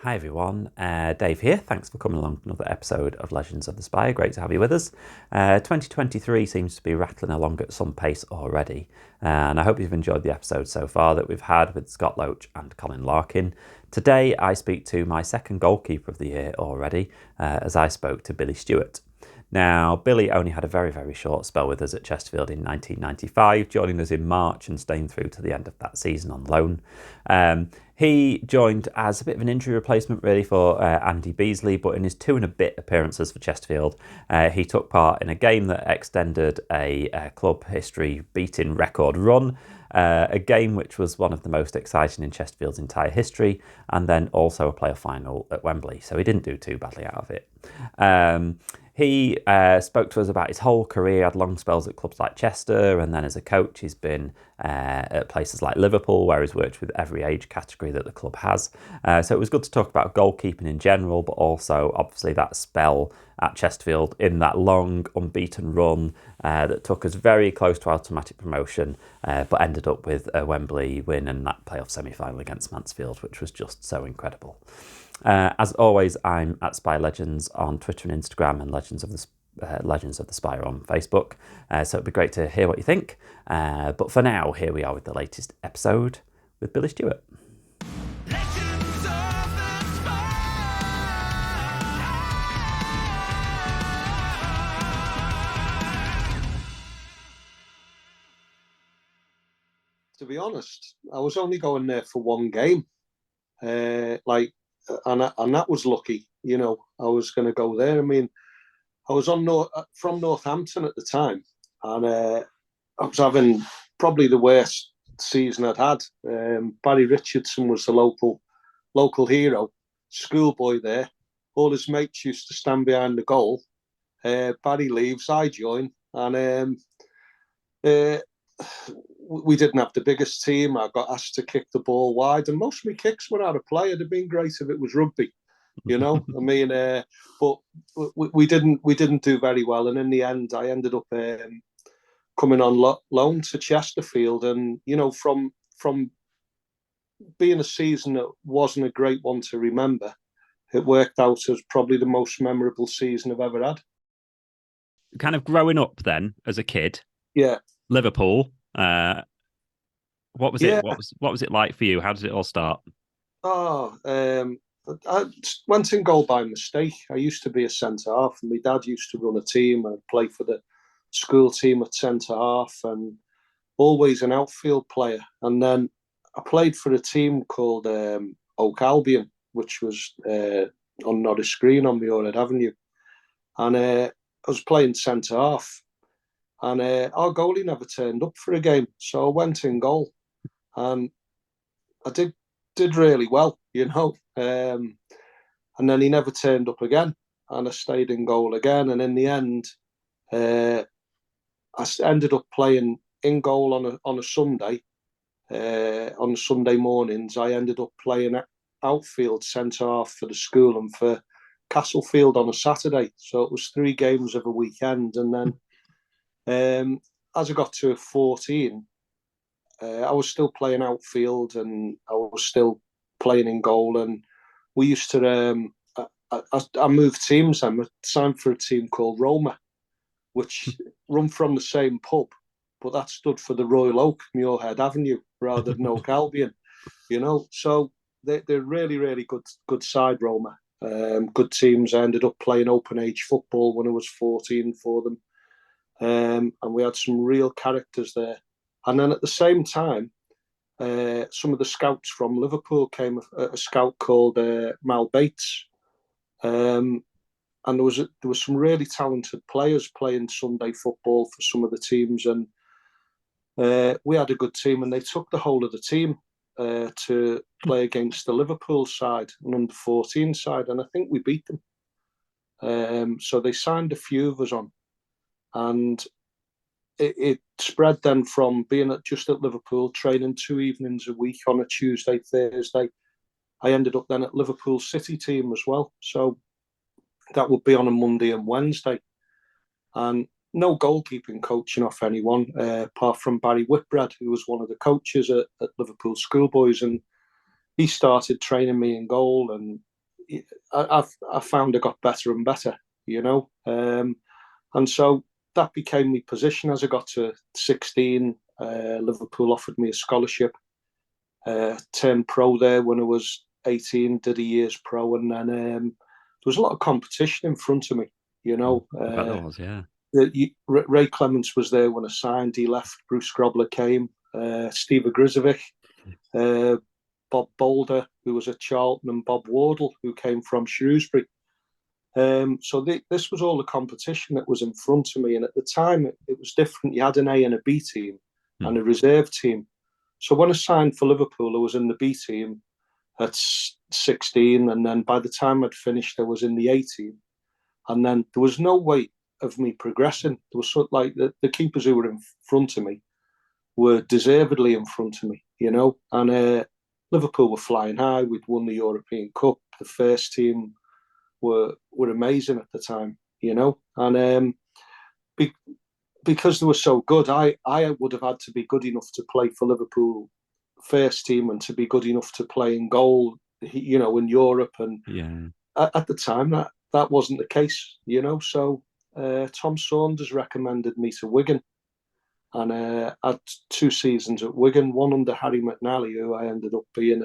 Hi everyone, Dave here. Thanks for coming along to another episode of Legends of the Spire. Great to have you with us. 2023 seems to be rattling along at some pace already, and I hope you've enjoyed the episode so far that we've had with Scott Loach and Colin Larkin. Today I speak to my second goalkeeper of the year already, as I spoke to Billy Stewart. Now, Billy only had a very, very short spell with us at Chesterfield in 1995, joining us in March and staying through to the end of that season on loan. He joined as a bit of an injury replacement, really, for Andy Beasley, but in his 2 and a bit appearances for Chesterfield, he took part in a game that extended a club history beating record run, a game which was one of the most exciting in Chesterfield's entire history, and then also a playoff final at Wembley, so he didn't do too badly out of it. He spoke to us about his whole career, had long spells at clubs like Chester, and then as a coach he's been at places like Liverpool, where he's worked with every age category that the club has. So it was good to talk about goalkeeping in general, but also obviously that spell at Chesterfield in that long unbeaten run that took us very close to automatic promotion, but ended up with a Wembley win and that playoff semi-final against Mansfield, which was just so incredible. As always, I'm at Spy Legends on Twitter and Instagram, and Legends of the Spire on Facebook. So it'd be great to hear what you think. But for now, here we are with the latest episode with Billy Stewart. To be honest, I was only going there for one game. And that was lucky. You know, I was going to go there. I mean, I was from Northampton at the time, and I was having probably the worst season I'd had. Barry Richardson was the local hero, schoolboy there. All his mates used to stand behind the goal. Barry leaves, I join, and we didn't have the biggest team. I got asked to kick the ball wide, and most of my kicks were out of play. It'd have been great if it was rugby, you know. I mean, but we didn't do very well, and in the end, I ended up coming on loan to Chesterfield, and you know, from being a season that wasn't a great one to remember, it worked out as probably the most memorable season I've ever had. Kind of growing up then as a kid, Yeah, Liverpool. What was yeah. it? What was it like for you? How did it all start? Oh, I went in goal by mistake. I used to be a centre half, and my dad used to run a team and play for the school team at centre half, and always an outfield player. And then I played for a team called Oak Albion, which was on Norris Green on Muirhead Avenue, and I was playing centre half, and our goalie never turned up for a game, so I went in goal, and I did really well, you know. And then he never turned up again, and I stayed in goal again. And in the end, I ended up playing in goal on a Sunday. On Sunday mornings, I ended up playing outfield centre half for the school and for Castlefield on a Saturday. So it was 3 games of a weekend. And then as I got to 14, I was still playing outfield, and I was still playing in goal. And we used to, I moved teams. I signed for a team called Roma, which run from the same pub, but that stood for the Royal Oak, Muirhead Avenue, rather than Oak Albion, you know. So they're really, really good side, Roma. Good teams. I ended up playing open age football when I was 14 for them. And we had some real characters there. And then at the same time, some of the scouts from Liverpool came, a scout called Mal Bates. And there was some really talented players playing Sunday football for some of the teams. And we had a good team, and they took the whole of the team to play against the Liverpool side, an under-14 side, and I think we beat them. So they signed a few of us on. And it spread then from being just at Liverpool, training 2 evenings a week on a Tuesday, Thursday. I ended up then at Liverpool City team as well. So that would be on a Monday and Wednesday. And no goalkeeping coaching off anyone, apart from Barry Whitbread, who was one of the coaches at Liverpool Schoolboys. And he started training me in goal, and I found I got better and better, and so that became my position. As I got to 16, Liverpool offered me a scholarship. Turned pro there when I was 18, did a year's pro, and then there was a lot of competition in front of me. That was, yeah. Ray Clements was there when I signed. He left. Bruce Grobler came. Steve Ogrizovic, Bob Boulder, who was at Charlton, and Bob Wardle, who came from Shrewsbury. So this was all the competition that was in front of me. And at the time, it was different. You had an A and a B team and a reserve team. So when I signed for Liverpool, I was in the B team at 16. And then by the time I'd finished, I was in the A team. And then there was no way of me progressing. There was sort of like the keepers who were in front of me were deservedly in front of me, And Liverpool were flying high. We'd won the European Cup. The first team were amazing at the time, And because they were so good, I would have had to be good enough to play for Liverpool first team and to be good enough to play in goal, in Europe. And at the time, that wasn't the case, So Tom Saunders recommended me to Wigan. And I had 2 seasons at Wigan, one under Harry McNally, who I ended up being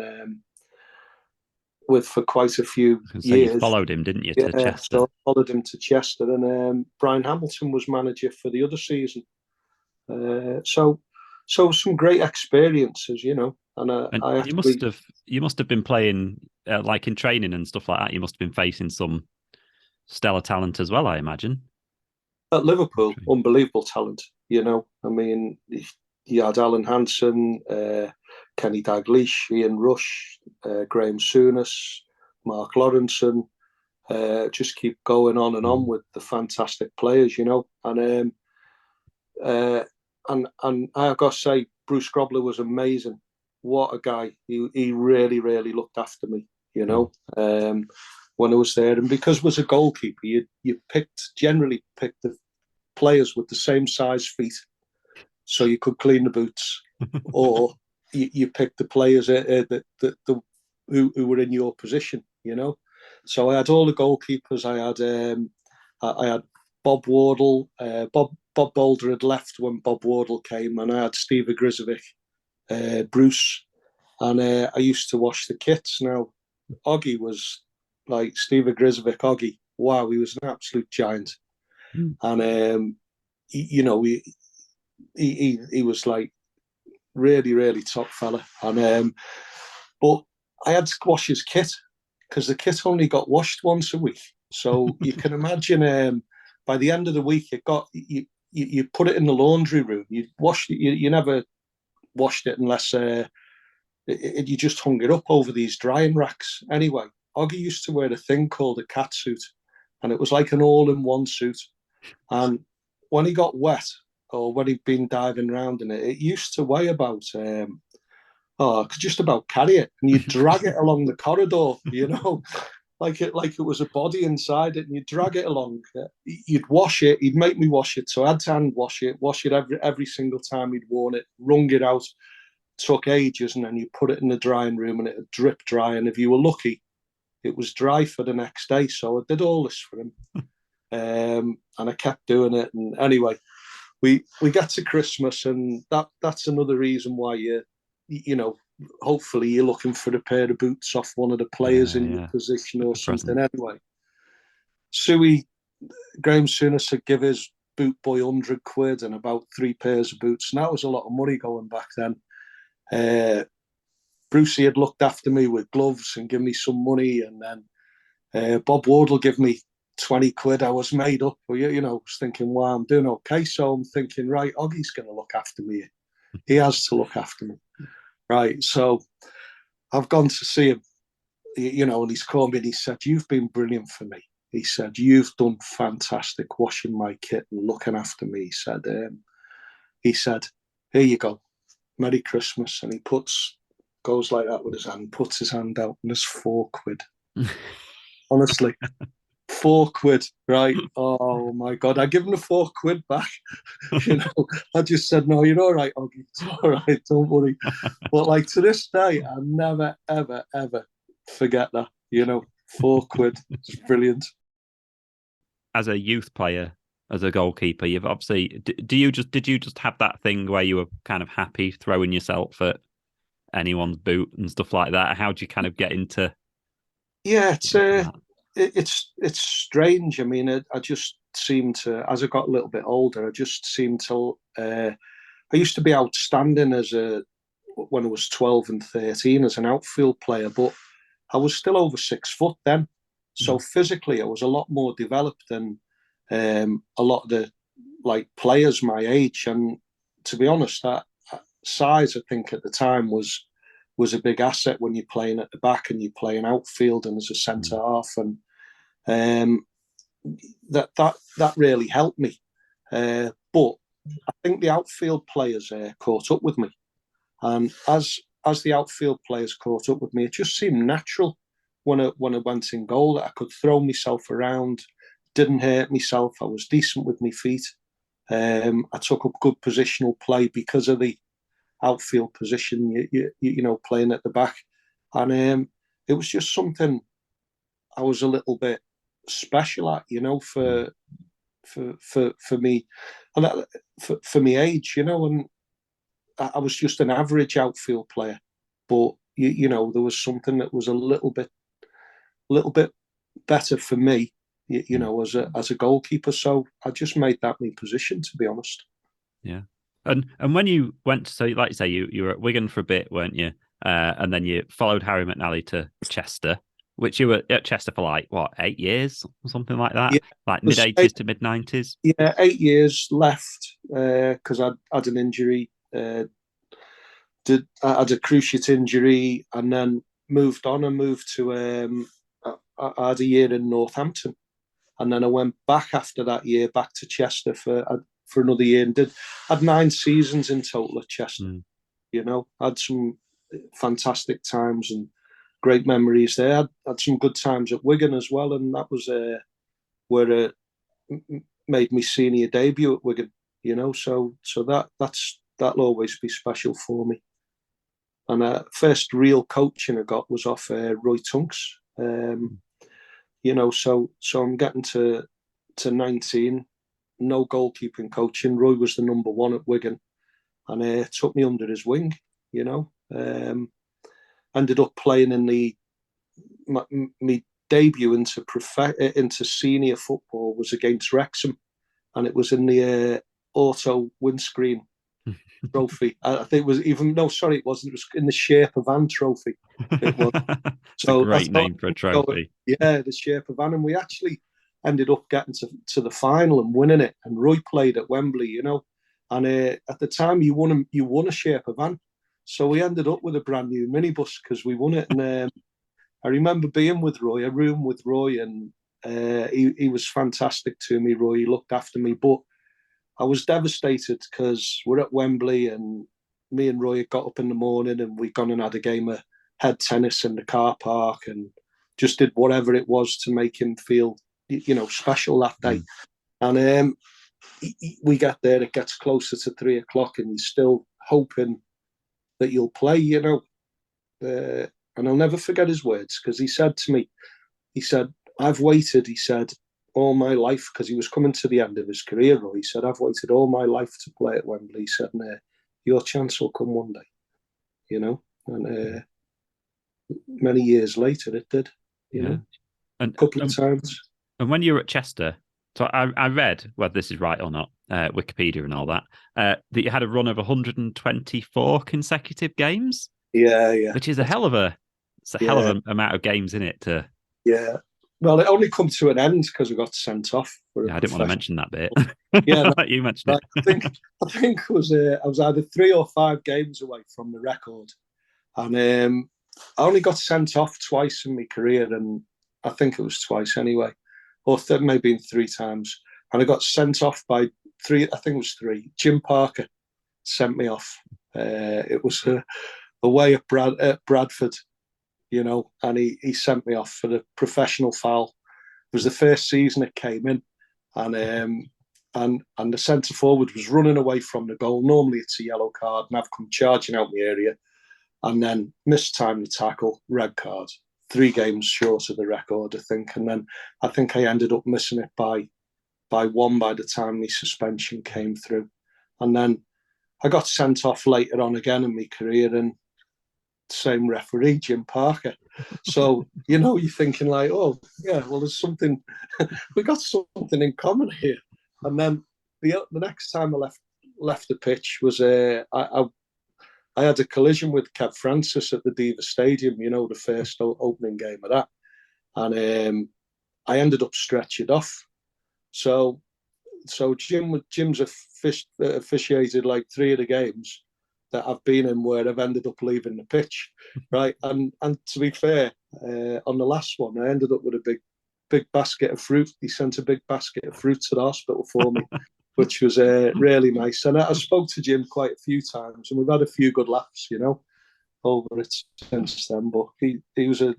with for quite a few years. You followed him, didn't you, to Chester? So I followed him to Chester, and Brian Hamilton was manager for the other season. So some great experiences, And I you must have been playing like in training and stuff like that. You must have been facing some stellar talent as well, I imagine. At Liverpool, unbelievable talent. I mean, you had Alan Hansen, Kenny Dalglish, Ian Rush, Graham Souness, Mark Lawrenson. Just keep going on and on with the fantastic players, And I got to say, Bruce Grobler was amazing. What a guy! He really, really looked after me, when I was there. And because I was a goalkeeper, you generally picked the players with the same size feet, so you could clean the boots, or you picked the players who were in your position, So I had all the goalkeepers. I had Bob Wardle. Bob Boulder had left when Bob Wardle came, and I had Steve Ogrizovic, Bruce, and I used to wash the kits. Now, Oggy was like Steve Ogrizovic. Oggy, wow, he was an absolute giant, and he was like really, really top fella. And but I had to wash his kit because the kit only got washed once a week. So you can imagine, by the end of the week, you put it in the laundry room. You washed it. You never washed it unless you just hung it up over these drying racks. Anyway, Oggy used to wear a thing called a cat suit, and it was like an all-in-one suit. And when he got wet, or when he'd been diving around in it, it used to weigh about, I could just about carry it, and you'd drag it along the corridor, like it was a body inside it, and you'd drag it along. You'd wash it. He'd make me wash it, so I had to hand wash it every single time he'd worn it, wrung it out. Took ages, and then you put it in the drying room, and it'd drip dry. And if you were lucky, it was dry for the next day. So I did all this for him, and I kept doing it. And anyway, we get to Christmas, and that's another reason why hopefully you're looking for a pair of boots off one of the players in your position or something. Anyway, Graham Souness would give his boot boy £100 and about 3 pairs of boots, and that was a lot of money going back then. Brucey had looked after me with gloves and given me some money, and then Bob Wardle give me £20. I was made up, I was thinking, wow, I'm doing okay. So I'm thinking, right, Oggy's going to look after me. He has to look after me, right? So I've gone to see him, and he's called me and he said, "You've been brilliant for me." He said, "You've done fantastic washing my kit and looking after me." He said, "Here you go. Merry Christmas." And he goes like that with his hand, puts his hand out, and there's £4. Honestly, £4, right? Oh my God. I give him the £4 back. I just said, "No, you're all right, Oggy. It's all right, don't worry." But like to this day, I never, ever, ever forget that, £4. It's brilliant. As a youth player, as a goalkeeper, you've obviously did you just have that thing where you were kind of happy throwing yourself at anyone's boot and stuff like that? How do you kind of get into? Yeah, it's strange. I mean, I just seem to, as I got a little bit older, I just seemed to. I used to be outstanding when I was 12 and 13 as an outfield player, but I was still over 6 foot then. So physically, I was a lot more developed than a lot of the players my age. And to be honest, that size, I think at the time was a big asset when you're playing at the back and you're playing outfield and as a centre half, and that really helped me. But I think the outfield players caught up with me, and as the outfield players caught up with me, it just seemed natural when I went in goal that I could throw myself around, didn't hurt myself. I was decent with my feet. I took up good positional play because of the outfield position, you know, playing at the back, and it was just something I was a little bit special at, you know, for me, and for me age, you know, and I was just an average outfield player, but you know, there was something that was a little bit better for me, you know, as a goalkeeper. So I just made that my position, to be honest. Yeah. And when you went, so like you say, you were at Wigan for a bit, weren't you? And then you followed Harry McNally to Chester, which you were at Chester for like what, 8 years or something like that, Yeah, like mid-80s to mid-90s. Yeah, 8 years left because I had an injury. I had a cruciate injury, and then moved on and moved to. I had a year in Northampton, and then I went back after that year back to Chester for another year, and had 9 seasons in total at Chester. You know, had some fantastic times and great memories there. Had some good times at Wigan as well, and that was where made me senior debut at Wigan. You know, so that'll always be special for me. And first real coaching I got was off Roy Tunks. You know, so I'm getting to 19, no goalkeeping coaching. Roy was the number one at Wigan, and took me under his wing. You know, ended up playing in my debut into senior football was against Wrexham, and it was in the auto windscreen trophy. I think it was it wasn't. It was in the Shape of Anne trophy. It was. It's a great name for a trophy. Yeah, the Shape of Anne, and we actually ended up getting to the final and winning it. And Roy played at Wembley, you know, and at the time you won a Shape of Anne, so we ended up with a brand new minibus because we won it. And I remember being with Roy, a room with Roy, and he was fantastic to me. Roy, he looked after me, but I was devastated because we're at Wembley, and me and Roy got up in the morning and we'd gone and had a game of head tennis in the car park and just did whatever it was to make him feel, you know, special that day. And we get there, it gets closer to 3 o'clock, and he's still hoping that you'll play, you know. And I'll never forget his words, because he said to me, I've waited, he said, all my life, because he was coming to the end of his career. He said, I've waited all my life to play at Wembley. He said, your chance will come one day, you know. And many years later, it did, you know, and a couple of times. And when you were at Chester, so I read, whether this is right or not, Wikipedia and all that, that you had a run of 124 consecutive games. Yeah. Which is a hell of an amount of games in it. Yeah. Well, it only come to an end because we got sent off. I didn't want to mention that bit. Yeah, you mentioned it. I think it was I was either 3 or 5 games away from the record, and I only got sent off twice in my career, and I think it was twice anyway, or maybe 3 times. And I got sent off by 3. I think it was 3. Jim Parker sent me off. It was away at Bradford. You know, and he sent me off for the professional foul. It was the first season it came in, and the centre forward was running away from the goal. Normally it's a yellow card, and I've come charging out the area, and then mistimed the tackle, red card. 3 games short of the record, I think. And then I think I ended up missing it by 1 by the time the suspension came through. And then I got sent off later on again in my career, and same referee, Jim Parker. So, you're thinking like, oh, yeah, well, there's something, we got something in common here. And then the next time I left the pitch was I had a collision with Kev Francis at the Diva Stadium, the first opening game of that. And I ended up stretchered off. So Jim's officiated like 3 of the games that I've been in where I've ended up leaving the pitch, right? And to be fair, on the last one, I ended up with a big basket of fruit. He sent a big basket of fruit to the hospital for me, which was really nice. And I spoke to Jim quite a few times, and we've had a few good laughs, over it since then. But he was a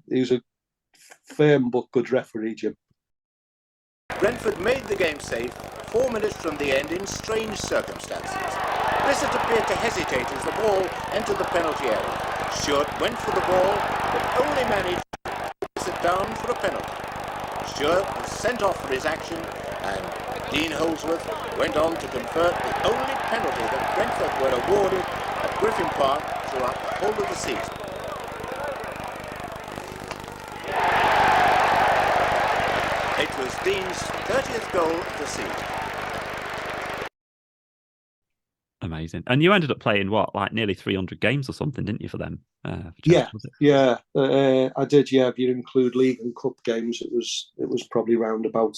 firm but good referee, Jim. Brentford made the game safe 4 minutes from the end in strange circumstances. Brissett appeared to hesitate as the ball entered the penalty area. Stewart went for the ball, but only managed to sit down for a penalty. Stewart was sent off for his action, and Dean Holdsworth went on to convert the only penalty that Brentford were awarded at Griffin Park throughout the whole of the season. It was Dean's 30th goal of the season. Amazing. And you ended up playing nearly 300 games or something, didn't you, for them? Yeah. I did. Yeah, if you include league and cup games, it was probably round about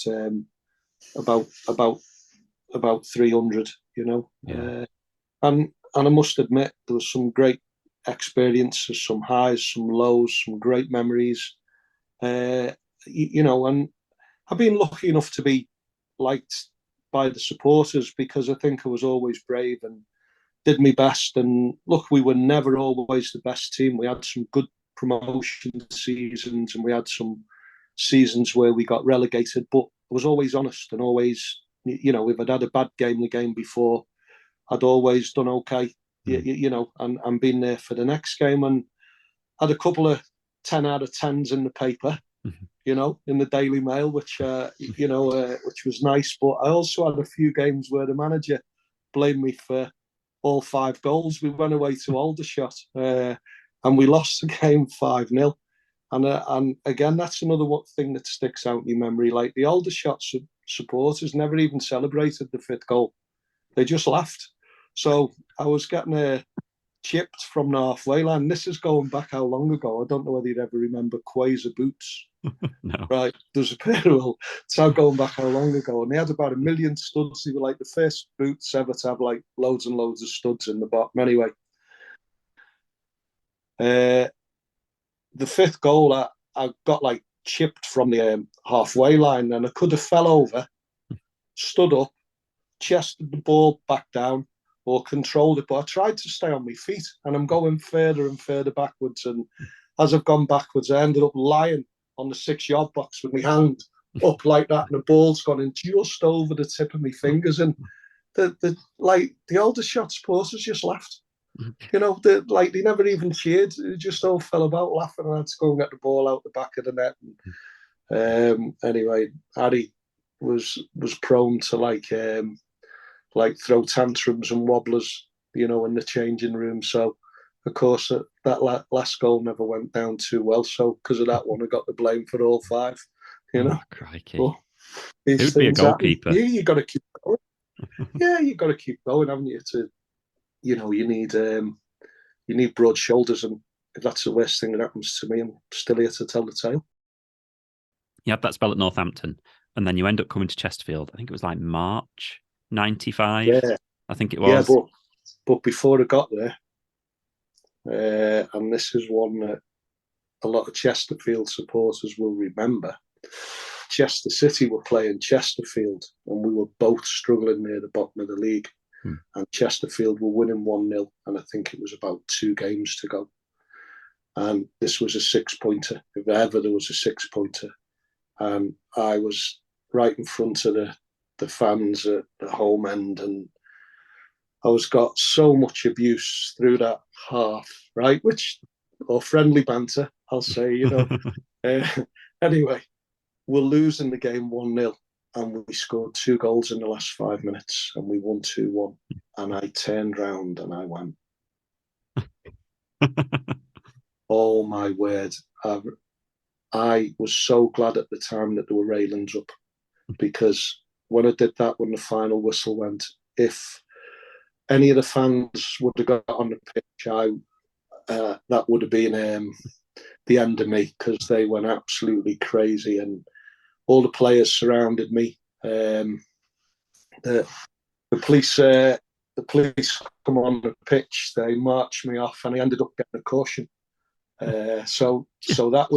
300. Yeah. And I must admit there was some great experiences, some highs, some lows, some great memories. And I've been lucky enough to be liked by the supporters because I think I was always brave and did my best. And look, we were never always the best team. We had some good promotion seasons and we had some seasons where we got relegated, but I was always honest and always, if I'd had a bad game the game before, I'd always done okay, and been there for the next game. And had a couple of 10 out of 10s in the paper, in the Daily Mail, which was nice. But I also had a few games where the manager blamed me for all 5 goals. We went away to Aldershot and we lost the game 5-0. And again, that's another thing that sticks out in your memory. Like the Aldershot supporters never even celebrated the 5th goal. They just laughed. So I was getting chipped from the halfway line. This is going back how long ago? I don't know whether you'd ever remember Quasar boots. No. Right, there's a pair of it's now going back how long ago, and they had about 1 million studs. They were like the first boots ever to have like loads and loads of studs in the bottom. Anyway, the 5th goal, I got like chipped from the halfway line, and I could have fell over, stood up, chested the ball back down, or controlled it, but I tried to stay on my feet, and I'm going further and further backwards. And as I've gone backwards, I ended up lying on the 6-yard box with my hand up like that, and the ball's gone in just over the tip of my fingers. And the Aldershot supporters just laughed. They never even cheered. They just all fell about laughing, and I had to go and get the ball out the back of the net. And, anyway, Harry was prone to throw tantrums and wobblers, in the changing room. So, of course, that last goal never went down too well. So, because of that one, I got the blame for all 5. Oh, crikey! But who'd be a goalkeeper? You got to keep going. Yeah, you got to keep going, haven't you? You need broad shoulders, and if that's the worst thing that happens to me, I'm still here to tell the tale. You had that spell at Northampton, and then you end up coming to Chesterfield. I think it was like March '95. Yeah, I think it was. Yeah, but before I got there, and this is one that a lot of Chesterfield supporters will remember. Chester City were playing Chesterfield, and we were both struggling near the bottom of the league. And Chesterfield were winning 1-0, and I think it was about 2 games to go. And this was a 6-pointer, if ever there was a 6-pointer. And I was right in front of the fans at the home end, and I got so much abuse through that half, right? Which or friendly banter, I'll say, Anyway, we're losing the game 1-0, and we scored 2 goals in the last 5 minutes, and we won 2-1. And I turned round and I went, oh my word. I was so glad at the time that there were railings up, because when I did that, when the final whistle went, if any of the fans would have got on the pitch, that would have been the end of me, because they went absolutely crazy, and all the players surrounded me. The police come on the pitch, they marched me off, and I ended up getting a caution. So that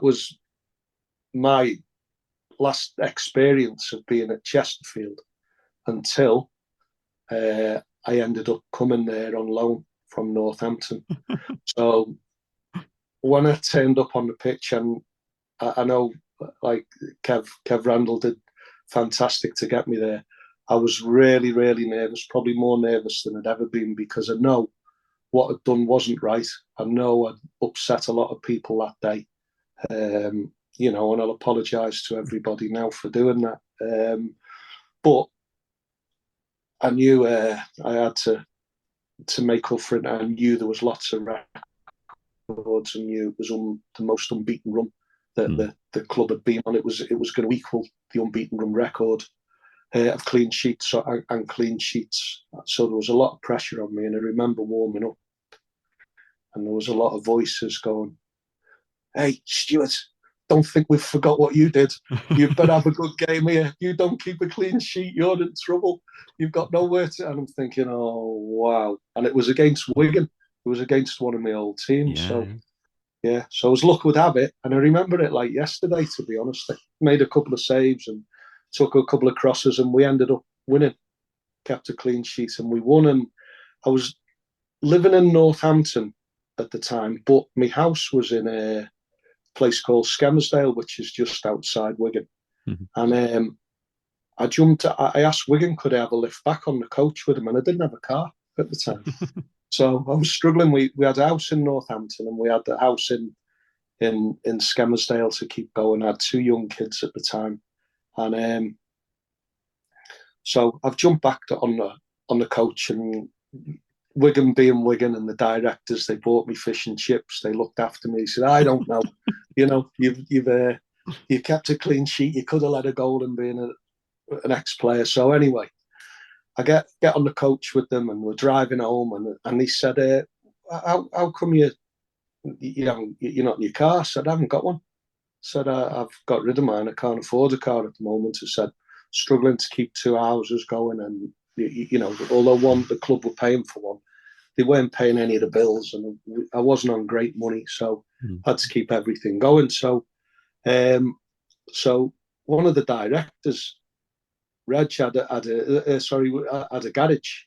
was my last experience of being at Chesterfield, until I ended up coming there on loan from Northampton. So when I turned up on the pitch, and I know, like, Kev Randall did fantastic to get me there, I was really, really nervous, probably more nervous than I'd ever been, because I know what I'd done wasn't right. I know I'd upset a lot of people that day, and I'll apologise to everybody now for doing that. But I knew I had to make up for it. I knew there was lots of records, and knew it was the most unbeaten run that the club had been on. It was going to equal the unbeaten run record of clean sheets and clean sheets. So there was a lot of pressure on me, and I remember warming up, and there was a lot of voices going, "Hey, Stewart, don't think we've forgot what you did. You better have a good game here. You don't keep a clean sheet, you're in trouble. You've got nowhere to." And I'm thinking, oh, wow. And it was against Wigan. It was against one of my old teams. Yeah. So as luck would have it, and I remember it like yesterday, to be honest. I made a couple of saves and took a couple of crosses, and we ended up winning, kept a clean sheet, and we won. And I was living in Northampton at the time, but my house was in a place called Skelmersdale, which is just outside Wigan. And I asked Wigan, could I have a lift back on the coach with him? And I didn't have a car at the time. So I was struggling. We had a house in Northampton, and we had the house in Skelmersdale to keep going. I had 2 young kids at the time. And so I've jumped back on the coach, and Wigan being Wigan, and the directors, they bought me fish and chips. They looked after me. He said, I don't know, you've kept a clean sheet. You could have let a goal in being an ex-player. So anyway, I get on the coach with them, and we're driving home, and he said, how come you're not in your car? I said, I haven't got one. I said, I've got rid of mine. I can't afford a car at the moment. I said, struggling to keep 2 houses going, and although the club were paying for one, they weren't paying any of the bills, and I wasn't on great money, so I had to keep everything going. So one of the directors, Reg, had a garage.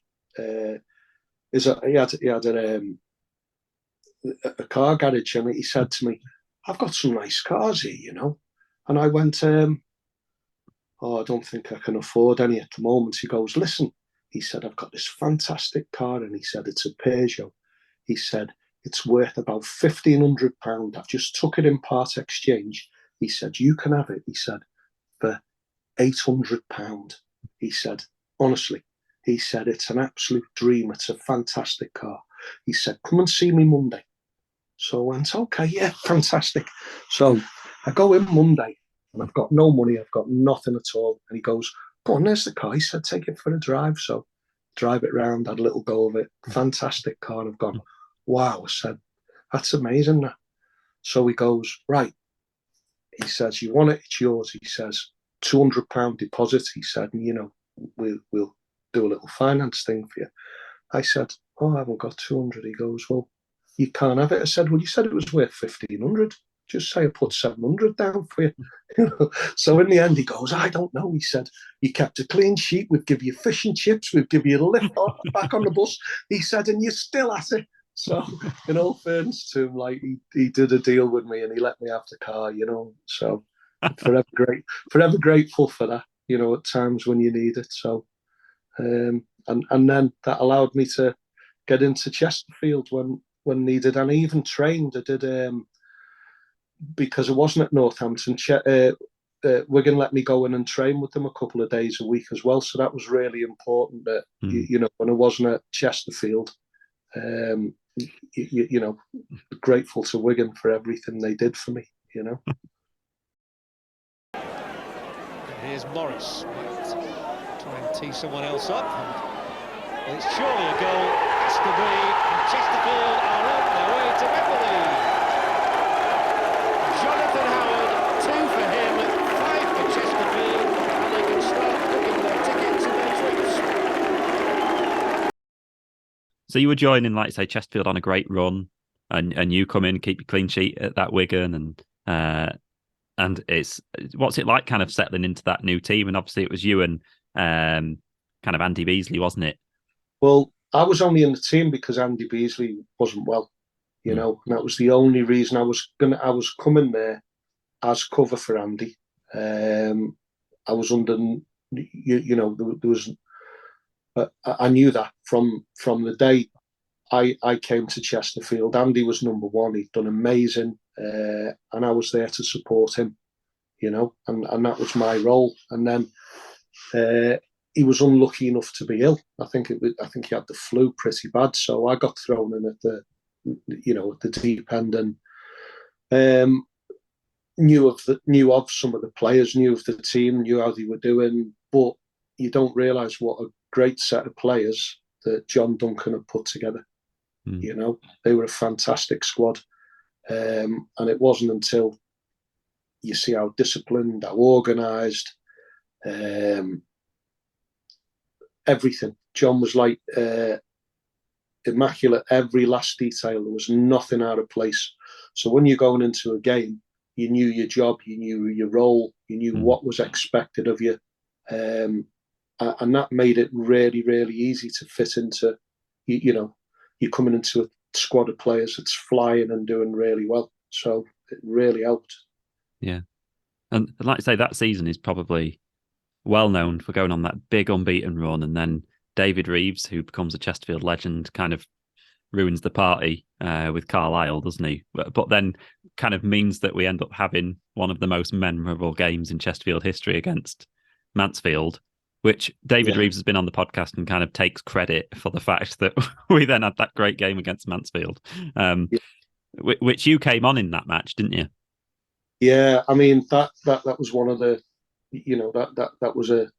He had a car garage, and he said to me, I've got some nice cars here, And I went, I don't think I can afford any at the moment. He goes, listen, he said, I've got this fantastic car, and he said, it's a Peugeot. He said, it's worth about £1,500. I've just took it in part exchange. He said, you can have it, he said, for £800. He said, honestly, he said, it's an absolute dream. It's a fantastic car. He said, come and see me Monday. So I went, okay, yeah, fantastic. So I go in Monday, and I've got no money. I've got nothing at all. And he goes, go on, there's the car. He said, take it for a drive. So drive it round, had a little go of it. Fantastic car. And I've gone, wow. I said, that's amazing. That. So he goes, right. He says, you want it? It's yours. He says, £200 deposit. He said, and, we'll do a little finance thing for you. I said, oh, I haven't got 200. He goes, well, you can't have it. I said, well, you said it was worth 1,500. Just say I put 700 down for you. So in the end, he goes, I don't know. He said, you kept a clean sheet. We'd give you fish and chips. We'd give you a lift back on the bus. He said, and you're still at it. So in all fairness to him, like he did a deal with me, and he let me have the car, So forever grateful for that, at times when you need it. So, and then that allowed me to get into Chesterfield when when needed, and I even trained. I did because I wasn't at Northampton. Wigan let me go in and train with them a couple of days a week as well. So that was really important. That when I wasn't at Chesterfield, grateful to Wigan for everything they did for me. Here's Morris. Try and tee someone else up. It's surely a goal. It's to be. And Chesterfield are on their way to Wembley. Jonathan Howard, 2 for him, 5 for Chesterfield, and they can start booking their tickets and their trips. So you were joining, like say, Chesterfield on a great run, and you come in, keep your clean sheet at that Wigan, and it's what's it like, kind of settling into that new team? And obviously it was you and kind of Andy Beasley, wasn't it? Well, I was only in the team because Andy Beasley wasn't well, and that was the only reason I was coming there as cover for Andy. I was under, there was. I knew that from the day I came to Chesterfield. Andy was number one. He'd done amazing, and I was there to support him, and that was my role. And then he was unlucky enough to be ill. I think he had the flu pretty bad, so I got thrown in at the deep end, and knew of some of the players, knew of the team, knew how they were doing, but you don't realise what a great set of players that John Duncan had put together. They were a fantastic squad, and it wasn't until you see how disciplined, how organised, everything. John was like immaculate, every last detail. There was nothing out of place. So when you're going into a game, you knew your job, you knew your role, you knew what was expected of you, and that made it really, really easy to fit into. You're coming into a squad of players that's flying and doing really well. So it really helped. Yeah. And like I say, that season is probably well known for going on that big unbeaten run, and then David Reeves, who becomes a Chesterfield legend, kind of ruins the party with Carlisle, doesn't he? But then kind of means that we end up having one of the most memorable games in Chesterfield history against Mansfield, which David Reeves has been on the podcast and kind of takes credit for the fact that we then had that great game against Mansfield, which you came on in that match, didn't you? Yeah, I mean that was one of the, that was a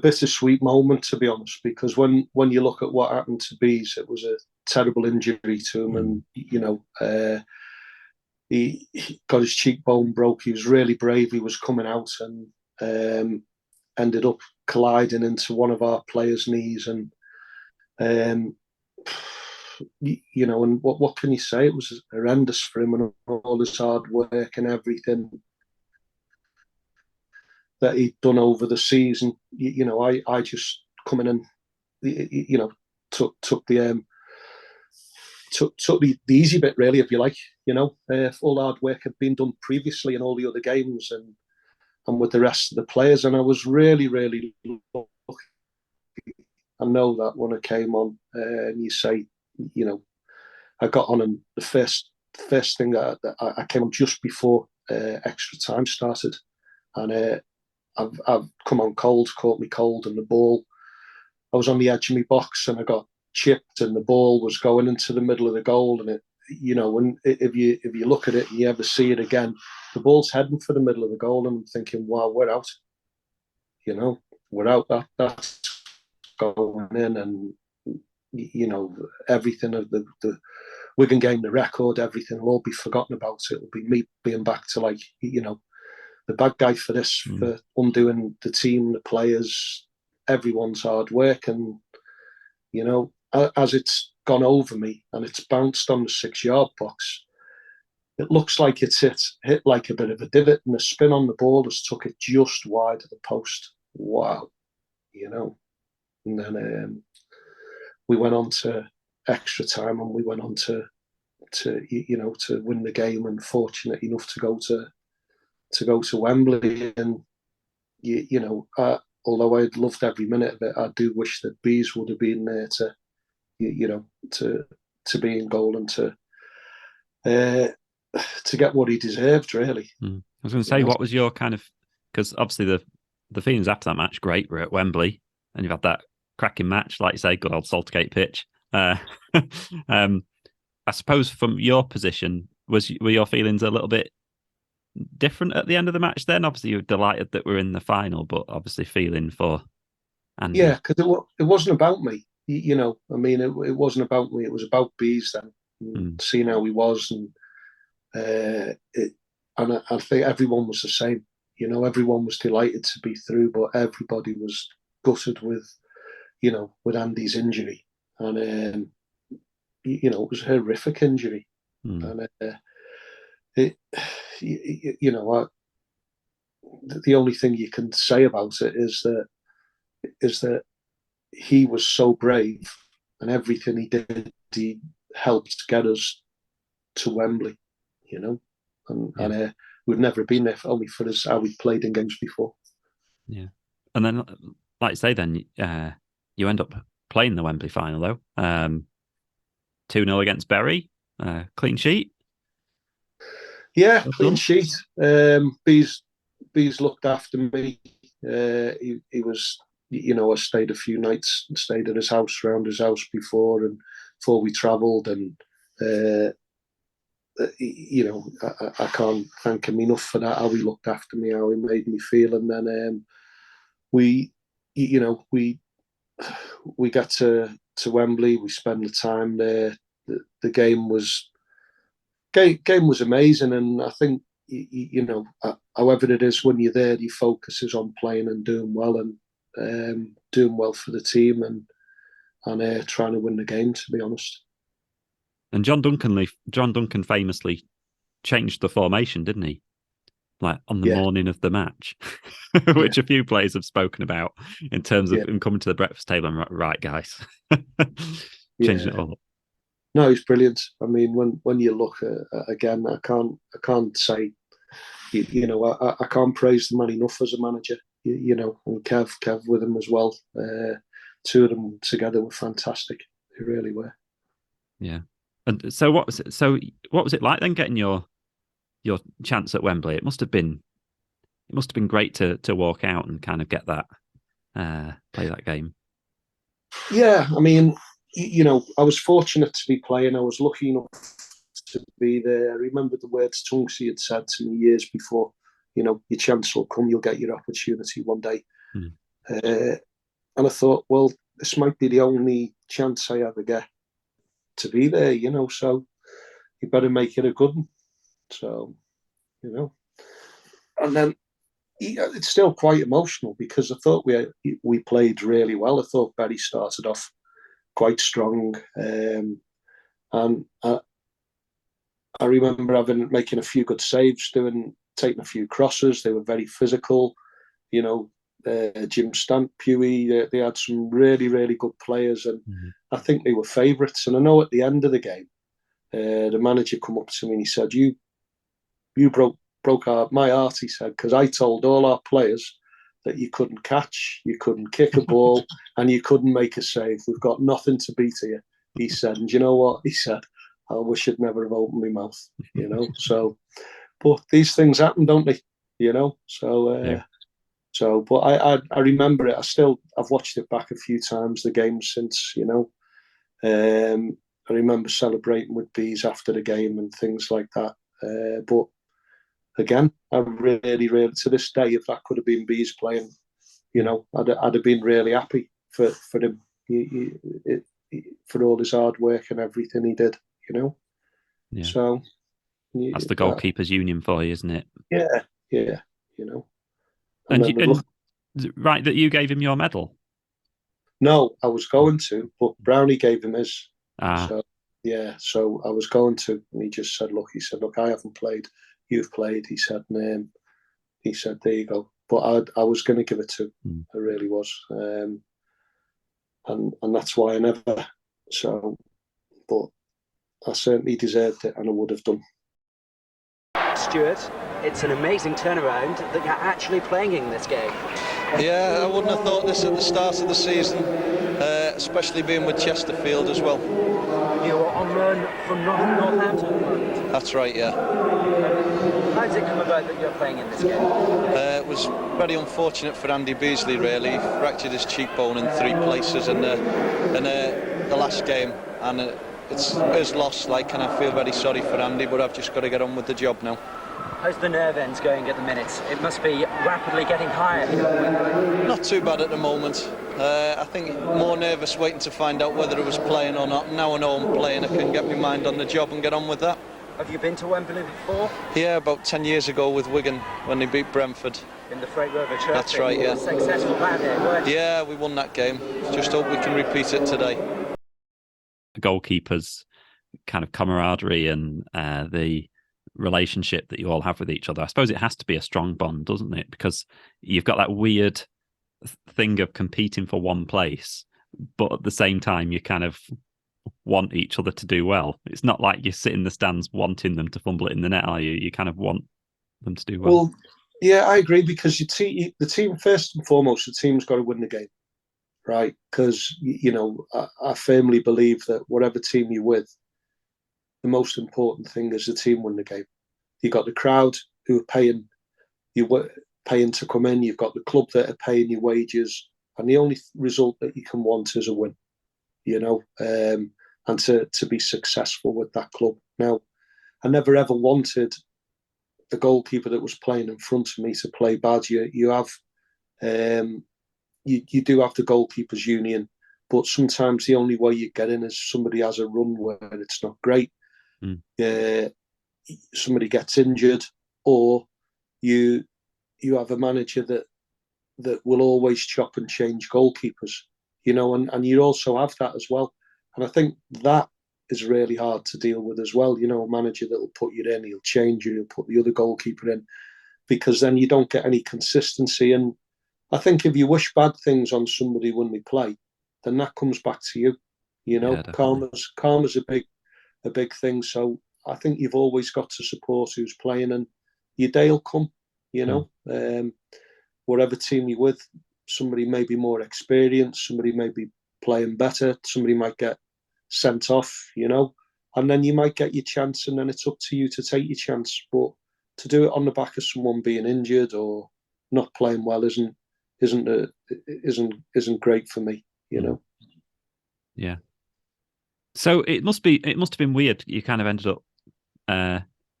bittersweet moment, to be honest, because when you look at what happened to Bees, it was a terrible injury to him, and he got his cheekbone broke. He was really brave. He was coming out and ended up colliding into one of our players' knees, and and what can you say? It was horrendous for him, and all his hard work and everything that he'd done over the season. I just come in and took the easy bit, really, if you like. All the hard work had been done previously in all the other games and with the rest of the players, and I was really, really lucky. I know that when I came on, and you say, I got on, and the first thing that I came on just before extra time started, and I've come on cold, caught me cold, and the ball, I was on the edge of my box, and I got chipped, and the ball was going into the middle of the goal, and it, when if you look at it and you ever see it again, the ball's heading for the middle of the goal, and I'm thinking, wow, we're out. We're out. That's going in, and everything of the Wigan game, the record, everything will all be forgotten about. It'll be me being back to the bad guy for this, for undoing the team, the players, everyone's hard work, and as it's gone over me and it's bounced on the 6-yard box, it looks like it's hit like a bit of a divot, and the spin on the ball has took it just wide of the post. Wow, and then we went on to extra time, and we went on to win the game, and fortunate enough to go to Wembley. And although I'd loved every minute of it, I do wish that Bees would have been there to be in goal and to get what he deserved, really. I was going to say, what was your kind of, because obviously the feelings after that match, great, we're at Wembley and you've had that cracking match, like you say, good old Saltergate pitch. I suppose from your position, were your feelings a little bit different at the end of the match then? Obviously you were delighted that we're in the final, but obviously feeling for Andy. Yeah, because it wasn't about me. You know, I mean, it wasn't about me. It was about Bees then, seeing how he was, and I think everyone was the same. You know, everyone was delighted to be through, but everybody was gutted with Andy's injury, and it was a horrific injury, and the only thing you can say about it is that he was so brave, and everything he did, he helped get us to Wembley, and we've never been there only for us how we played in games before. Yeah, and then, like I say, then you end up playing the Wembley final though, 2-0 against Bury, clean sheet. Yeah, clean sheet. Bees looked after me. He was, I stayed a few nights, stayed at his house, around his house before we travelled, and I can't thank him enough for that. How he looked after me, how he made me feel, and then we got to Wembley. We spent the time there. The game was amazing, and I think however it is when you're there, your focus is on playing and doing well, and doing well for the team, and trying to win the game, to be honest. And John Duncan famously changed the formation, didn't he? Like on the morning of the match, which a few players have spoken about in terms of him coming to the breakfast table and right, guys, changing it all up. No, he's brilliant. I mean, when you look at again, I can't say, I can't praise the man enough as a manager. And Kev with him as well. Two of them together were fantastic. They really were. Yeah. And so what was it like then getting your chance at Wembley? It must have been great to walk out and kind of get that play that game. Yeah, I mean, I was fortunate to be playing. I was lucky enough to be there. I remember the words Tunksy had said to me years before, your chance will come, you'll get your opportunity one day. And I thought, well, this might be the only chance I ever get to be there, so you better make it a good one. So, and then it's still quite emotional because I thought we played really well. I thought Bury started off quite strong, and I remember making a few good saves, taking a few crosses. They were very physical, Jim Stant, Pewey. They had some really, really good players, and I think they were favourites. And I know at the end of the game, the manager come up to me and he said, "You broke my heart," he said, "because I told all our players that you couldn't catch, you couldn't kick a ball, and you couldn't make a save. We've got nothing to beat you," he said. And you know what? He said, "I wish I'd never have opened my mouth," So, but these things happen, don't they? So, but I remember it. I've watched it back a few times, the game since, I remember celebrating with Bees after the game and things like that. But again, I really, really, to this day, if that could have been Bees playing, I'd have been really happy for him, for all his hard work and everything he did, Yeah. So that's the goalkeepers union for you, isn't it? Yeah. And right that you gave him your medal. No, I was going to, but Brownie gave him his. So I was going to, and he just said, "Look," "I haven't played. You've played." He said, "There you go." But I was going to give it to him. I really was, and that's why I never. So, but I certainly deserved it, and I would have done. Stewart, it's an amazing turnaround that you're actually playing in this game. Yeah, I wouldn't have thought this at the start of the season. especially being with Chesterfield as well. You're on loan from Northampton at the moment. That's right, yeah. How did it come about that you're playing in this game? It was very unfortunate for Andy Beasley, really. He fractured his cheekbone in 3 places in the last game, and it's his loss, and I feel very sorry for Andy, but I've just got to get on with the job now. How's the nerve ends going at the minute? It must be rapidly getting higher here at Wembley. Not too bad at the moment. I think more nervous waiting to find out whether I was playing or not. Now I know I'm playing, I can get my mind on the job and get on with that. Have you been to Wembley before? Yeah, about 10 years ago with Wigan when they beat Brentford. In the Freight Rover Trophy. That's right, yeah. Successful that day, weren't you? Yeah, we won that game. Just hope we can repeat it today. The goalkeepers' kind of camaraderie and the relationship that you all have with each other. I suppose it has to be a strong bond, doesn't it? Because you've got that weird thing of competing for one place, but at the same time you kind of want each other to do well. It's not like you sit in the stands wanting them to fumble it in the net, are you? You kind of want them to do well. Well, yeah, I agree, because the team, first and foremost, the team's got to win the game, right? Because, I firmly believe that whatever team you're with, the most important thing is the team win the game. You've got the crowd who are paying to come in. You've got the club that are paying your wages, and the only result that you can want is a win. And to be successful with that club. Now, I never ever wanted the goalkeeper that was playing in front of me to play bad. You do have the goalkeepers union, but sometimes the only way you get in is somebody has a run where it's not great. Somebody gets injured, or you have a manager that will always chop and change goalkeepers, and you also have that as well. And I think that is really hard to deal with as well. A manager that will put you in, he'll change you, he'll put the other goalkeeper in, because then you don't get any consistency. And I think if you wish bad things on somebody when they play, then that comes back to you. Karma's a big thing. So I think you've always got to support who's playing, and your day will come. Whatever team you're with, somebody may be more experienced, somebody may be playing better, somebody might get sent off, and then you might get your chance, and then it's up to you to take your chance. But to do it on the back of someone being injured or not playing well isn't great for me, Yeah. So it must have been weird. You kind of ended up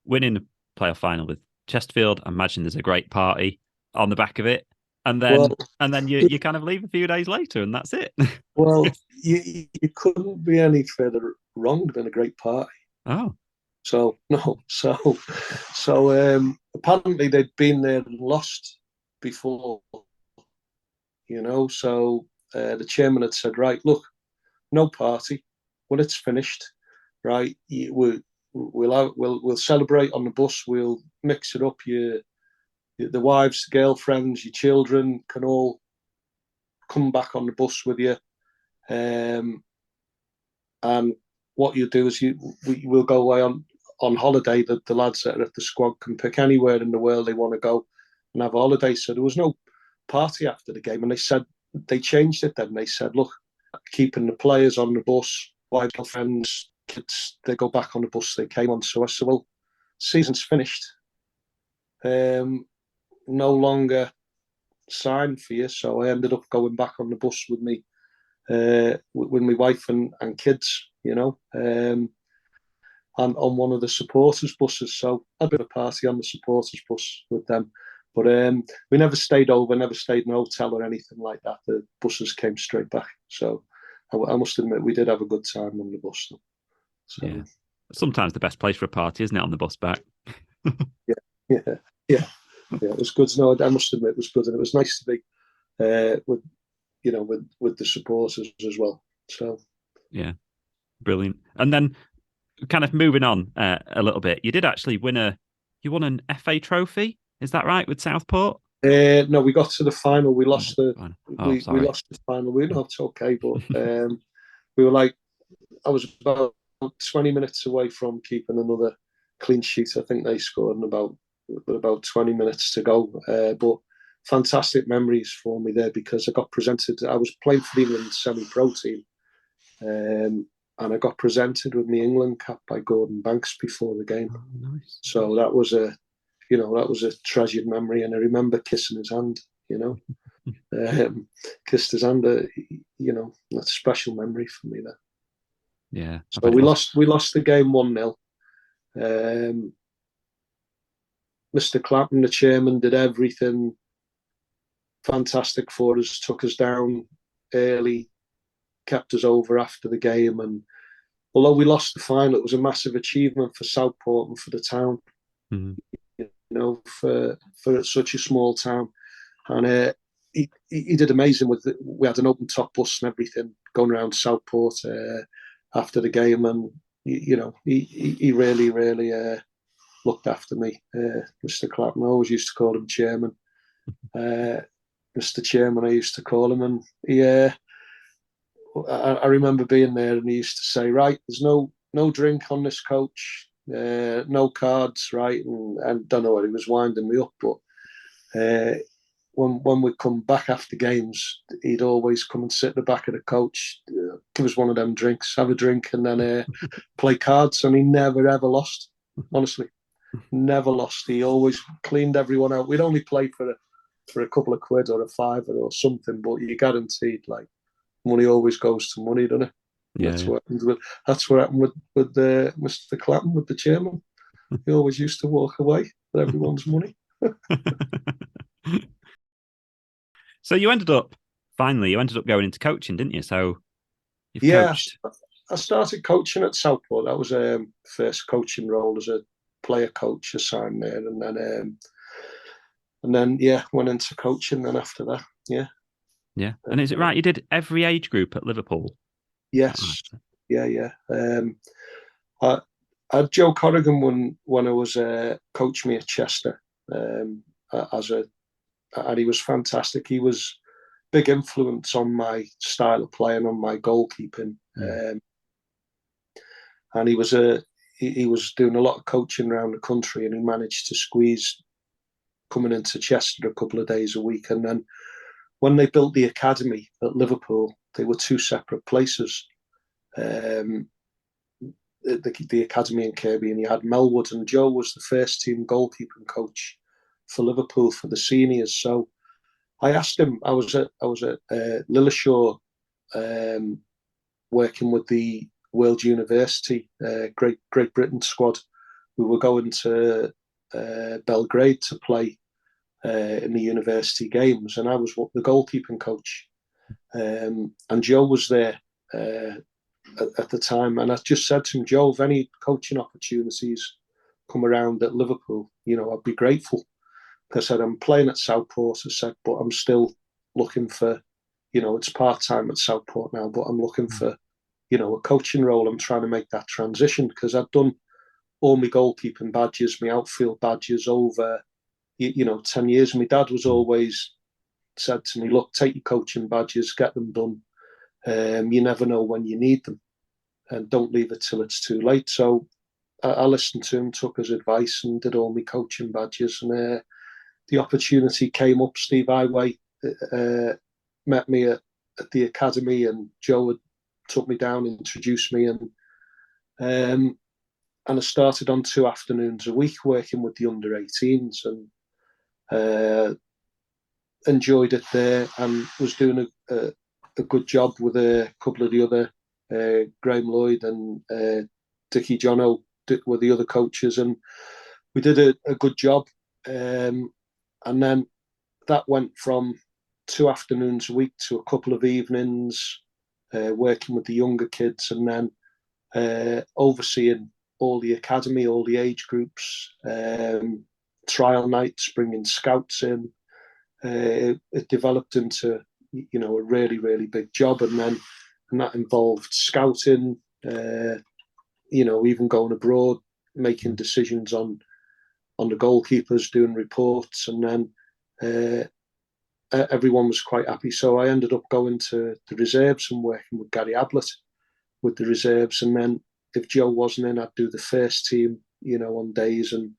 winning the playoff final with Chesterfield. I imagine there's a great party on the back of it, and then you kind of leave a few days later, and that's it. Well, you couldn't be any further wrong than a great party. Oh, so no, so apparently they'd been there and lost before, So the chairman had said, right, look, no party when it's finished, right? We'll celebrate on the bus. We'll mix it up. The wives, the girlfriends, your children can all come back on the bus with you. And what you do is we'll go away on holiday. The lads that are at the squad can pick anywhere in the world they want to go and have a holiday. So there was no party after the game. And they said they changed it then. They said, look, keeping the players on the bus, wives, girlfriends, kids, they go back on the bus they came on. So I said, well, season's finished. No longer signed for you. So I ended up going back on the bus with me, with my wife and kids, and on one of the supporters buses. So I had a bit of a party on the supporters bus with them. But we never stayed over, never stayed in a hotel or anything like that. The buses came straight back. So I must admit, we did have a good time on the bus. So. Yeah. Sometimes the best place for a party, isn't it, on the bus back? Yeah. It was good. No, I must admit, it was good, and it was nice to be with the supporters as well. So yeah, brilliant. And then, kind of moving on a little bit, you did actually won an FA trophy. Is that right, with Southport? No, we got to the final. We lost we lost the final. We know it's okay, but we were I was about 20 minutes away from keeping another clean sheet. I think they scored in about 20 minutes to go. But fantastic memories for me there, because I got presented. I was playing for the England semi-pro team, and I got presented with my England cap by Gordon Banks before the game. Oh, nice. So that was a treasured memory, and I remember kissing his hand. Kissed his hand. That's a special memory for me there. Yeah. So we lost the game 1-0. Mr. Clapham, the chairman, did everything fantastic for us, took us down early, kept us over after the game. And although we lost the final, it was a massive achievement for Southport and for the town, for such a small town. And he did amazing with it. We had an open top bus and everything going around Southport after the game. And, he really, really looked after me. Mr. Clapham, I always used to call him Chairman. Mr. Chairman, I used to call him, and I remember being there, and he used to say, "Right, there's no drink on this coach, no cards, right?" And I don't know what, he was winding me up, but when we come back after games, he'd always come and sit at the back of the coach, give us one of them drinks, have a drink, and then play cards, and he never ever lost. Honestly, never lost. He always cleaned everyone out. We'd only play for a couple of quid or a fiver or something, but you guaranteed, like, money always goes to money, doesn't it? Yeah, that's what happened with Mr. Clapham, with the chairman. He always used to walk away with everyone's money. So you ended up going into coaching, didn't you? So you've coached. I started coaching at Southport. That was first coaching role as a player coach assigned there, and then went into coaching. Then after that, yeah. And is it right, you did every age group at Liverpool? Yes, yeah. I had Joe Corrigan when I was coached me at Chester, and he was fantastic. He was big influence on my style of playing, on my goalkeeping, and he was doing a lot of coaching around the country, and he managed to squeeze coming into Chester a couple of days a week. And then when they built the academy at Liverpool, they were two separate places. The academy in Kirkby, and you had Melwood, and Joe was the first team goalkeeping coach for Liverpool for the seniors. So I asked him. I was at Lilleshall, working with the World University Great Britain squad. We were going to Belgrade to play in the university games, and I was the goalkeeping coach. And Joe was there at the time, and I just said to him, "Joe, if any coaching opportunities come around at Liverpool, I'd be grateful." Because I said, I'm playing at Southport, I said, but I'm still looking for, it's part-time at Southport now, but I'm looking for, a coaching role. I'm trying to make that transition, because I've done all my goalkeeping badges, my outfield badges over, 10 years. And my dad was always said to me, look, take your coaching badges, get them done. You never know when you need them, and don't leave it till it's too late. So I listened to him, took his advice, and did all my coaching badges. And the opportunity came up. Steve Highway met me at the academy, and Joe had took me down, introduced me, and I started on 2 afternoons a week working with the under-18s, and enjoyed it there, and was doing a good job with a couple of the other, Graham Lloyd and Dickie Jono were the other coaches, and we did a good job. And then that went from 2 afternoons a week to a couple of evenings, working with the younger kids, and then overseeing all the academy, all the age groups, trial nights, bringing scouts in. It developed into, a really, really big job, and that involved scouting, even going abroad, making decisions on the goalkeepers, doing reports, and then everyone was quite happy. So I ended up going to the reserves and working with Gary Ablett with the reserves, and then if Joe wasn't in, I'd do the first team, on days, and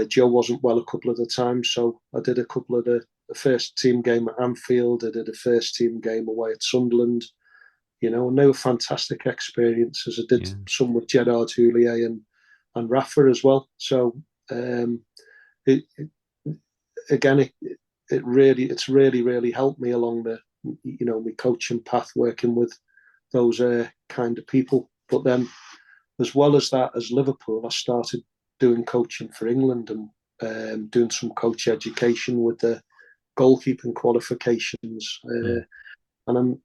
Joe wasn't well a couple of the times, so I did a couple of the a first team game at Anfield. I did a first team game away at Sunderland. And they were fantastic experiences. I did some with Gerard Houllier and Rafa as well. So it's really helped me along the my coaching path, working with those kind of people. But then, as well as that, as Liverpool, I started doing coaching for England and doing some coach education with the goalkeeping qualifications. And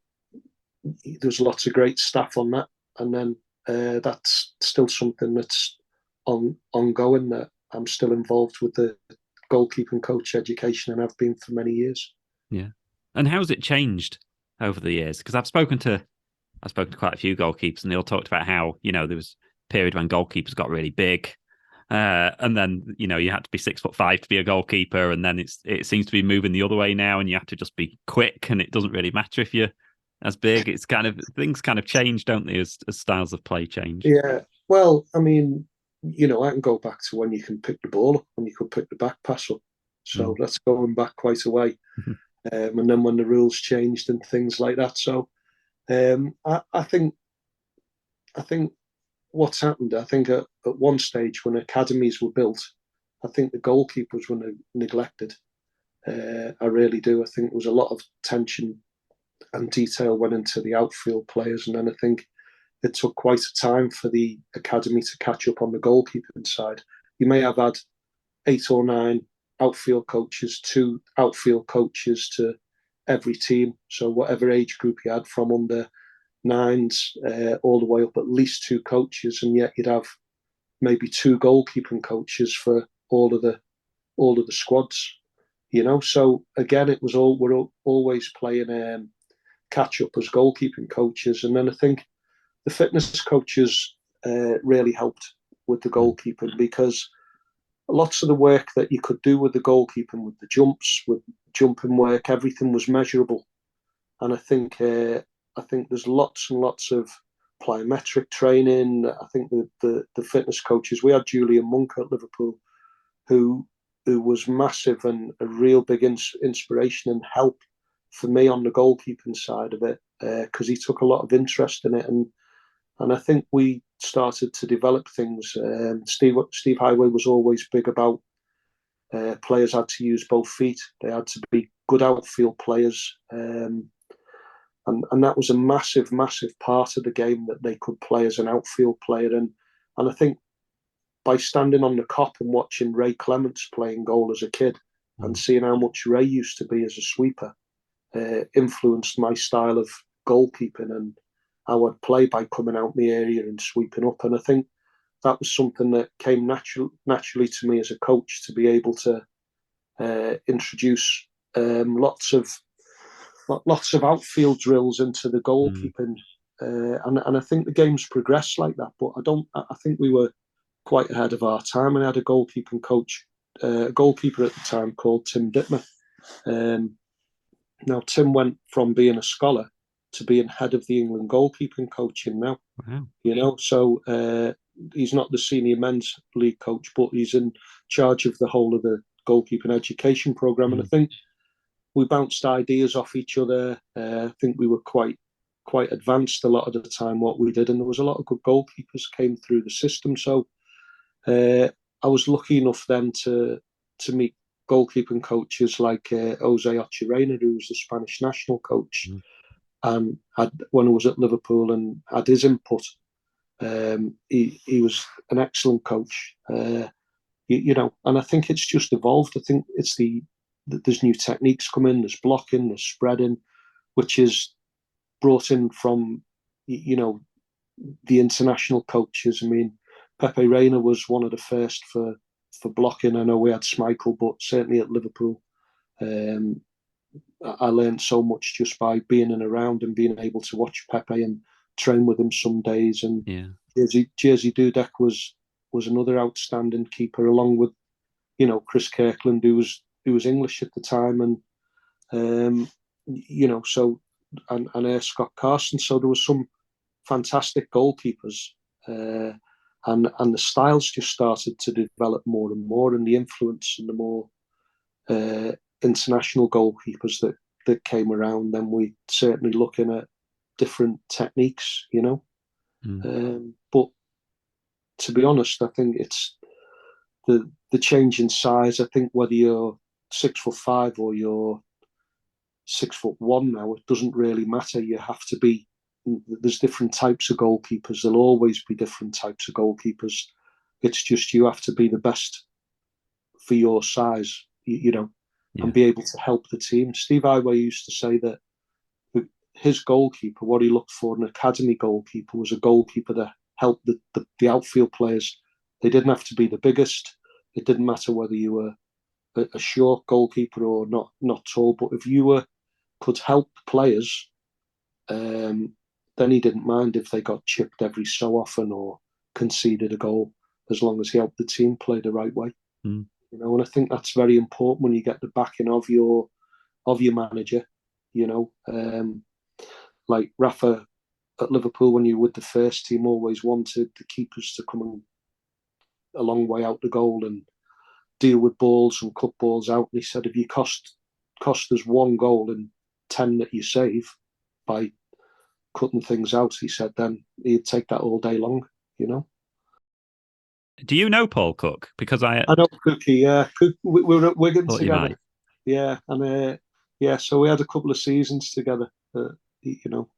there's lots of great staff on that. And then that's still something that's ongoing, that I'm still involved with the goalkeeping coach education, and have been for many years. Yeah. And how's it changed over the years? Because I've spoken to quite a few goalkeepers, and they all talked about how, there was a period when goalkeepers got really big. And then, you had to be 6'5" to be a goalkeeper. And then it seems to be moving the other way now, and you have to just be quick, and it doesn't really matter if you're as big. It's things kind of change, don't they, as styles of play change? Yeah. Well, I mean, I can go back to when you can pick the ball up, when you could pick the back pass up. So that's going back quite a way. And then when the rules changed and things like that. So I think what's happened, I think at one stage when academies were built, I think the goalkeepers were neglected. I really do. I think there was a lot of attention and detail went into the outfield players, and then I think it took quite a time for the academy to catch up on the goalkeeping side. You may have had 8 or 9 outfield coaches, 2 outfield coaches to every team. So whatever age group you had, from under 9s all the way up, at least 2 coaches, and yet you'd have maybe 2 goalkeeping coaches for all of the squads. So again, it was we're always playing catch up as goalkeeping coaches, and then I think the fitness coaches really helped with the goalkeeping, because lots of the work that you could do with the goalkeeping, with the jumps, with jumping work, everything was measurable. And I think there's lots and lots of plyometric training. I think the fitness coaches, we had Julian Monk at Liverpool, who was massive and a real big inspiration and help for me on the goalkeeping side of it, because he took a lot of interest in it, and I think we started to develop things. Steve Highway was always big about players had to use both feet. They had to be good outfield players, and that was a massive part of the game, that they could play as an outfield player. And I think by standing on the cop and watching Ray Clements playing goal as a kid, and seeing how much Ray used to be as a sweeper, influenced my style of goalkeeping and how I'd play by coming out in the area and sweeping up. And I think that was something that came naturally to me as a coach, to be able to introduce lots of outfield drills into the goalkeeping. And I think the game's progressed like that. But I think we were quite ahead of our time. And I had a goalkeeping coach, a goalkeeper at the time called Tim Dittmer. Now, Tim went from being a scholar to being head of the England goalkeeping coaching now. Wow. So he's not the senior men's league coach, but he's in charge of the whole of the goalkeeping education program. And I think we bounced ideas off each other. I think we were quite advanced a lot of the time, what we did, and there was a lot of good goalkeepers came through the system. So I was lucky enough then to meet goalkeeping coaches like Jose Ochirena, who was the Spanish national coach, and when I was at Liverpool, and had his input. He was an excellent coach, and I think it's just evolved. I think there's new techniques coming, there's blocking, there's spreading, which is brought in from the international coaches. I mean, Pepe Reina was one of the first for blocking. I know we had Schmeichel, but certainly at Liverpool, I learned so much just by being in around and being able to watch Pepe and train with him some days. And Jerzy Dudek was another outstanding keeper, along with Chris Kirkland, who was English at the time, and so and Scott Carson. So there was some fantastic goalkeepers, and the styles just started to develop more and more, and the influence and the more international goalkeepers that came around, then we're certainly looking at different techniques, you know. But to be honest, I think it's the change in size. I think whether you're 6'5" or you're 6'1" now, it doesn't really matter. You have to be. There's different types of goalkeepers. There'll always be different types of goalkeepers. It's just you have to be the best for your size, you know, and be able to help the team. Steve Ogrizovic used to say that his goalkeeper, what he looked for, an academy goalkeeper, was a goalkeeper that helped the outfield players. They didn't have to be the biggest. It didn't matter whether you were a short goalkeeper or not tall, but if you could help players, then he didn't mind if they got chipped every so often or conceded a goal, as long as he helped the team play the right way. You know, and I think that's very important when you get the backing of your manager. You know, like Rafa at Liverpool, when you were with the first team, always wanted the keepers to come a long way out the goal and deal with balls and cut balls out. And he said, if you cost us 1 goal and 10 that you save by cutting things out, he said, then he'd take that all day long, you know. Do you know Paul Cook? Because I know Cookie, yeah. We were at Wigan together. Yeah, and so we had a couple of seasons together. You know,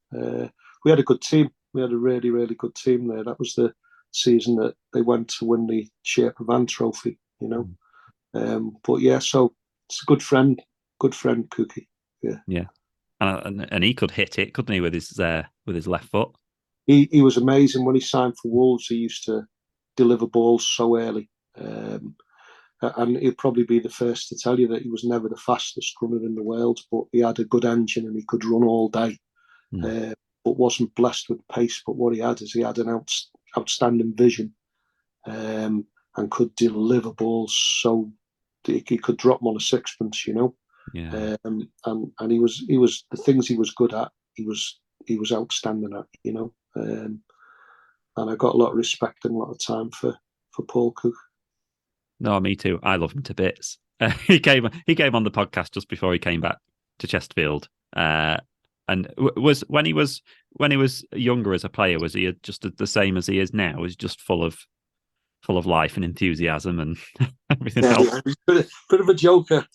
we had a good team. We had a really, really good team there. That was the season that they went to win the Shape of Hand trophy, you know. But yeah, so it's a good friend, Cookie. Yeah. Yeah. And he could hit it, couldn't he, with his left foot? He was amazing. When he signed for Wolves, he used to deliver balls so early. And he'll probably be the first to tell you that he was never the fastest runner in the world, but he had a good engine and he could run all day. But wasn't blessed with pace. But what he had is he had an outstanding vision, and could deliver balls so he could drop them on a sixpence, you know. Yeah. And he was the things he was good at. He was outstanding at, you know. And I got a lot of respect and a lot of time for Paul Cook. No, me too. I love him to bits. He came on the podcast just before he came back to Chesterfield. And was when he was younger as a player, was he just the same as he is now? Was just full of life and enthusiasm and everything else? Yeah, bit of a joker,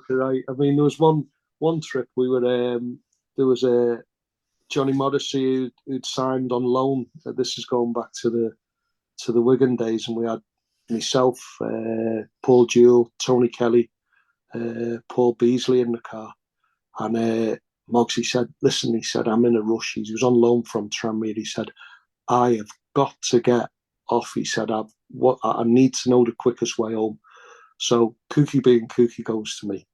right? I mean, there was one trip we were there was a Johnny Morrissey who'd signed on loan. This is going back to the Wigan days, and we had myself, Paul Jewell, Tony Kelly, Paul Beasley in the car. And Moggsy said, listen, he said, I'm in a rush. He was on loan from Tranmere. He said, I have got to get off. He said, I need to know the quickest way home. So Kookie being Kookie goes to me.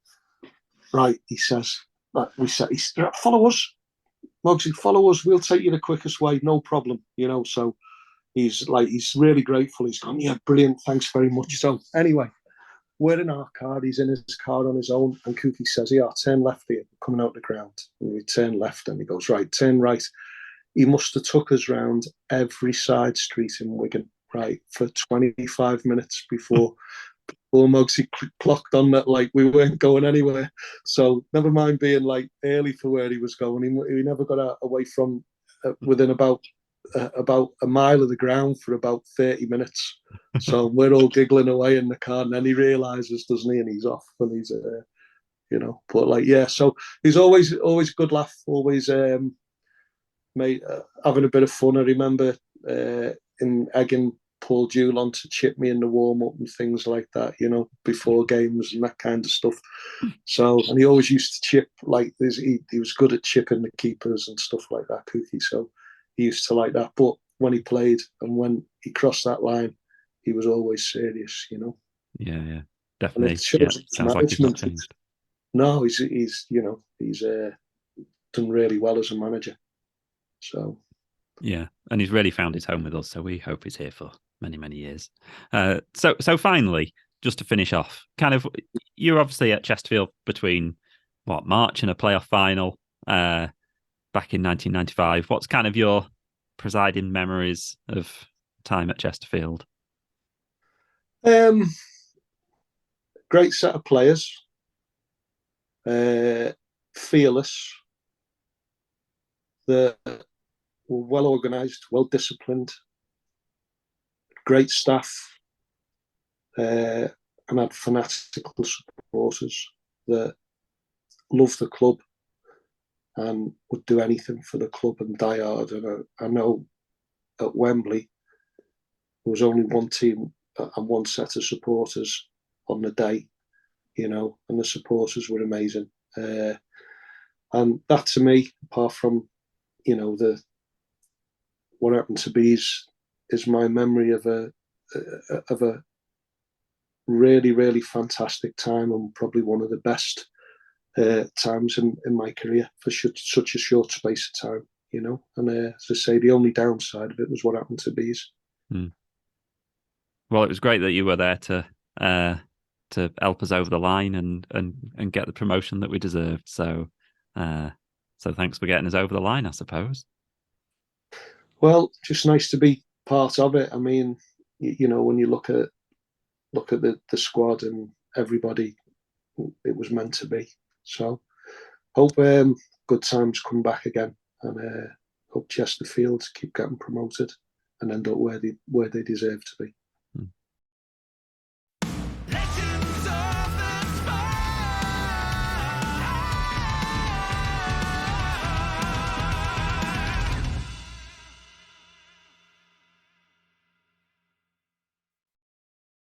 Right, he says, follow us. Moggsy, follow us. We'll take you the quickest way. No problem. You know, so he's really grateful. He's gone, yeah, brilliant. Thanks very much. So anyway, we're in our car. He's in his car on his own. And Kookie says, yeah, turn left here, coming out the ground. And we turn left and he goes, right, turn right. He must have took us round every side street in Wigan, right, for 25 minutes before Moggsy clocked on that like we weren't going anywhere. So never mind being like early for where he was going. He never got away from within about a mile of the ground for about 30 minutes. So we're all giggling away in the car, and then he realizes, doesn't he, and he's off, and he's you know, but like, yeah, so he's always good laugh, always having a bit of fun. I remember in egging Paul Jewell on to chip me in the warm-up and things like that, you know, before games and that kind of stuff. So, and he always used to chip, like, he was good at chipping the keepers and stuff like that, Cookie. So he used to like that. But when he played and when he crossed that line, he was always serious, you know. Yeah, definitely. Sounds like he's not changed. No, he's you know, he's done really well as a manager. So yeah, and he's really found his home with us. So we hope he's here for many, many years. So finally, just to finish off, kind of, you're obviously at Chesterfield between March and a playoff final back in 1995. What's kind of your presiding memories of time at Chesterfield? Great set of players. fearless, that were well organised, well disciplined, great staff, and had fanatical supporters that loved the club and would do anything for the club and die hard. And I know at Wembley there was only one team and one set of supporters on the day, and the supporters were amazing. And that, to me, apart from the what happened to Bees, is my memory of a really, really fantastic time, and probably one of the best times in my career for such a short space of time. And as I say, the only downside of it was what happened to Bees. Well, it was great that you were there to help us over the line and get the promotion that we deserved. So thanks for getting us over the line, I suppose. Well, just nice to be part of it. I mean, when you look at the squad and everybody, it was meant to be. So hope good times come back again, and hope Chesterfield keep getting promoted and end up where they deserve to be.